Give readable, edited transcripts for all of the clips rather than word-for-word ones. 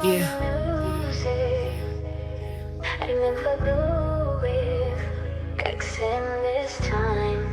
Yeah. I never do it. XM this time.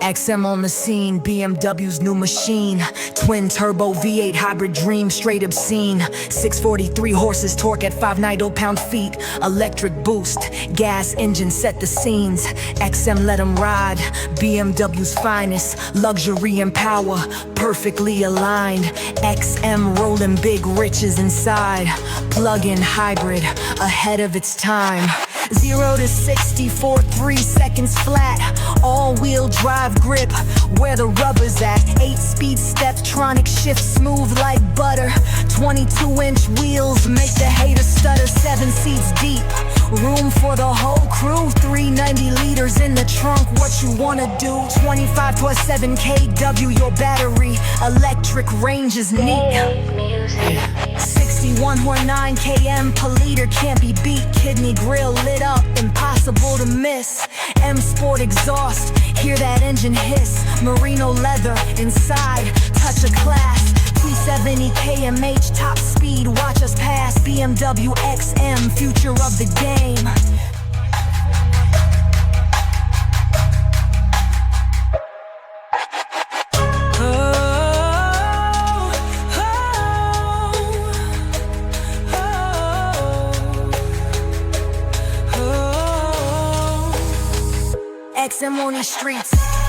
XM on the scene, BMW's new machine. Twin turbo V8 hybrid dream, straight obscene. 643 horses, torque at 5 pound-feet. Electric boost, gas engine set the scenes. XM let 'em ride, BMW's finest. Luxury and power, perfectly aligned. XM rolling big riches inside. Plug-in hybrid, ahead of its time. 0 to 60 for 3 seconds flat. All-wheel drive grip, where the rubber's at. 8-speed steptronic shift, smooth like butter. 22-inch wheels make the haters stutter. 7 seats deep, room for the whole crew. 390 liters in the trunk, what you wanna do? 25+7 kW, your battery. Electric range is neat. 61.9 km per liter, can't be beat. Kidney grill lit up, impossible to miss. M Sport exhaust, hear that engine hiss. Merino leather inside, touch of class. 270 km/h top speed, watch us pass. BMW XM, future of the game. XM on these streets.